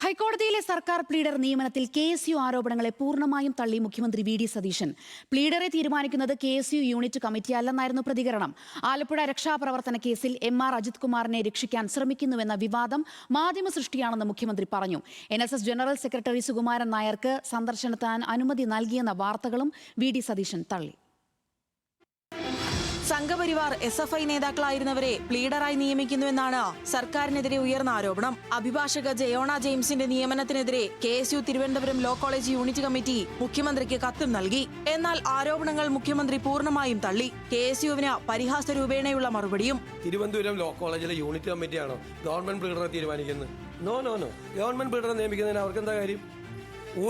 ഹൈക്കോടതിയിലെ സർക്കാർ പ്ലീഡർ നിയമനത്തിൽ KSU ആരോപണങ്ങളെ പൂർണ്ണമായും തള്ളി മുഖ്യമന്ത്രി VD സതീശൻ. പ്ലീഡറെ തീരുമാനിക്കുന്നത് KSU യൂണിറ്റ് കമ്മിറ്റിയല്ലെന്നായിരുന്നു പ്രതികരണം. ആലപ്പുഴ രക്ഷാപ്രവർത്തന കേസിൽ MR അജിത് കുമാറിനെ രക്ഷിക്കാൻ ശ്രമിക്കുന്നുവെന്ന വിവാദം മാധ്യമ സൃഷ്ടിയാണെന്ന് മുഖ്യമന്ത്രി പറഞ്ഞു. NSS ജനറൽ സെക്രട്ടറി സുകുമാരൻ നായർക്ക് സന്ദർശനത്തിന് അനുമതി നൽകിയെന്ന വാർത്തകളും VD സതീശൻ തള്ളി. സംഘപരിവാർ SFI നേതാക്കളായിരുന്നവരെ പ്ലീഡറായി നിയമിക്കുന്നുവെന്നാണ് സർക്കാരിനെതിരെ ഉയർന്ന ആരോപണം. അഭിഭാഷക ജയോണ ജെയിംസിന്റെ നിയമനത്തിനെതിരെ KSU Thiruvananthapuram law college unit committee മുഖ്യമന്ത്രിക്ക് കത്തും നൽകി. എന്നാൽ ആരോപണങ്ങൾ മുഖ്യമന്ത്രി പൂർണ്ണമായും തള്ളി. KSUവിന് പരിഹാസ രൂപേണയുള്ള മറുപടിയും. തിരുവനന്തപുരം ലോ കോളേജിലെ യൂണിറ്റ് കമ്മിറ്റിയാണോ ഗവൺമെന്റ് പ്ലീഡറെ തീരുമാനിക്കുന്നത്? നോ. ഗവൺമെന്റ് പ്ലീഡറെ നിയമിക്കുന്നതിന് അവർക്കെന്താ കാര്യം?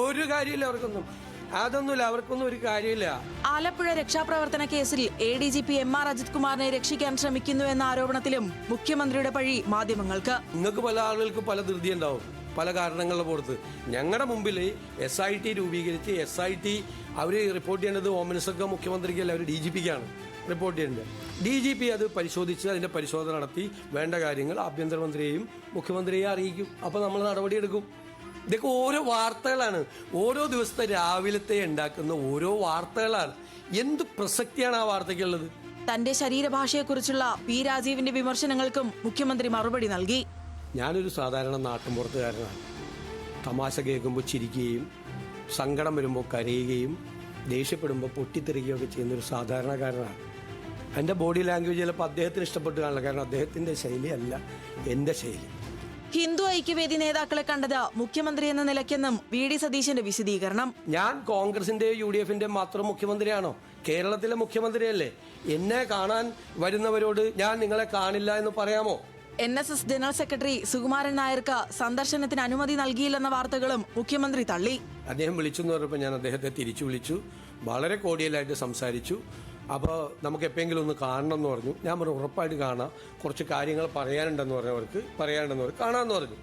ഒരു കാര്യമില്ല അവർക്കൊന്നും. അതൊന്നുമില്ല, അവർക്കൊന്നും ഒരു കാര്യമില്ല. ആലപ്പുഴ രക്ഷാപ്രവർത്തന കേസിൽ ADGP MR അജിത് കുമാറിനെ രക്ഷിക്കാൻ ശ്രമിക്കുന്നു എന്ന ആരോപണത്തിലും മുഖ്യമന്ത്രിയുടെ പഴി മാധ്യമങ്ങൾക്ക്. നിങ്ങൾക്ക് പല ആളുകൾക്ക് പല ധൃതി ഉണ്ടാവും, പല കാരണങ്ങളുടെ പുറത്ത്. ഞങ്ങളുടെ മുമ്പിൽ SIT രൂപീകരിച്ച് SIT അവർ റിപ്പോർട്ട് ചെയ്യേണ്ടത് ഹോം മിനിസ്റ്റർക്ക് മുഖ്യമന്ത്രിക്കല്ല, അവർ DGPക്കാണ് റിപ്പോർട്ട് ചെയ്യേണ്ടത്. DGP അത് പരിശോധിച്ച് അതിന്റെ പരിശോധന നടത്തി വേണ്ട കാര്യങ്ങൾ ആഭ്യന്തരമന്ത്രിയെയും മുഖ്യമന്ത്രിയെയും അറിയിക്കും. അപ്പോൾ നമ്മൾ നടപടിയെടുക്കും. ഇതൊക്കെ ഓരോ വാർത്തകളാണ്, ഓരോ ദിവസത്തെ രാവിലത്തെ ഉണ്ടാക്കുന്ന ഓരോ വാർത്തകളാണ്. എന്ത് പ്രസക്തിയാണ് ആ വാർത്തയ്ക്കുള്ളത്? തന്റെ ശരീരഭാഷയെക്കുറിച്ചുള്ള P രാജീവിന്റെ വിമർശനങ്ങൾക്കും മുഖ്യമന്ത്രി മറുപടി നൽകി. ഞാനൊരു സാധാരണ നാട്ടിൻപുറത്തുകാരനാണ്. തമാശ കേൾക്കുമ്പോൾ ചിരിക്കുകയും സങ്കടം വരുമ്പോൾ കരയുകയും ദേഷ്യപ്പെടുമ്പോൾ പൊട്ടിത്തെറിക്കുകയൊക്കെ ചെയ്യുന്നൊരു സാധാരണക്കാരനാണ്. എൻ്റെ ബോഡി ലാംഗ്വേജ് ചിലപ്പോൾ അദ്ദേഹത്തിന് ഇഷ്ടപ്പെട്ടു കാണില്ല, കാരണം അദ്ദേഹത്തിൻ്റെ ശൈലിയല്ല എൻ്റെ ശൈലി. ഹിന്ദു ഐക്യവേദി നേതാക്കളെ കണ്ടത് മുഖ്യമന്ത്രി എന്ന നിലയ്ക്കെന്നും VD സതീശന്റെ വിശദീകരണം. ഞാൻ കോൺഗ്രസിന്റെ UDFന്റെ മാത്രം മുഖ്യമന്ത്രിയാണോ? കേരളത്തിലെ മുഖ്യമന്ത്രിയല്ലേ. എന്നെ കാണാൻ വരുന്നവരോട് ഞാൻ നിങ്ങളെ കാണില്ല എന്ന് പറയാമോ? NSS ജനറൽ സെക്രട്ടറി സുകുമാരൻ നായർക്ക് സന്ദർശനത്തിന് അനുമതി നൽകിയില്ലെന്ന വാർത്തകളും മുഖ്യമന്ത്രി തള്ളി. അദ്ദേഹം വിളിച്ചെന്ന് പറഞ്ഞപ്പോൾ ഞാൻ അദ്ദേഹത്തെ തിരിച്ചു വിളിച്ചു, വളരെ കോഡിയലായിട്ട് സംസാരിച്ചു. അപ്പോൾ നമുക്ക് എപ്പോഴെങ്കിലും ഒന്ന് കാണണം എന്ന് പറഞ്ഞു. ഞാൻ പറഞ്ഞു ഉറപ്പായിട്ട് കാണാം, കുറച്ച് കാര്യങ്ങൾ പറയാനുണ്ടെന്ന് പറഞ്ഞവർക്ക് കാണാമെന്ന് പറഞ്ഞു.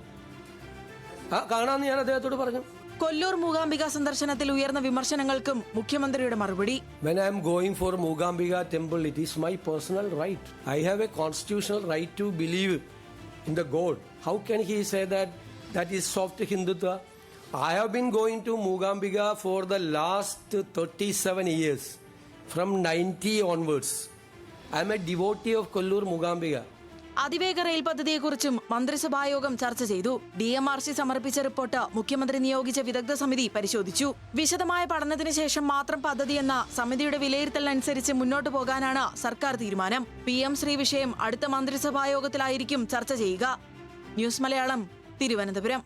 കാണാമെന്ന് ഞാൻ അദ്ദേഹത്തോട് പറഞ്ഞു. കൊല്ലൂർ മൂകാംബിക സന്ദർശനത്തിൽ ഉയർന്ന വിമർശനങ്ങൾക്കും മുഖ്യമന്ത്രിയുടെ മറുപടി. When I am going for Mookambika temple, it is my personal right. I have a constitutional right to believe in the God. How can he say that is soft Hindutva? I have been going to Mookambika for the last 37 years. From 90 onwards, I am a devotee of Kollur Mookambika. അതിവേഗ rail പദ്ധതിയെക്കുറിച്ചും മന്ത്രിസഭായോഗം ചർച്ച ചെയ്തു. DMRC സമർപ്പിച്ച report മുഖ്യമന്ത്രി നിയോഗിച്ച വിദഗ്ധ സമിതി പരിശോധിച്ചു. വിശദമായ പഠനത്തിന് ശേഷം മാത്രം പദ്ധതിയെന്ന സമിതിയുടെ വിലയിരുത്തലനുസരിച്ച് മുന്നോട്ടു പോകാനാണ് സർക്കാർ തീരുമാനം. PM ശ്രീ വിഷയം അടുത്ത മന്ത്രിസഭായോഗത്തിലായിരിക്കും ചർച്ച ചെയ്യുക. ന്യൂസ് മലയാളം, തിരുവനന്തപുരം.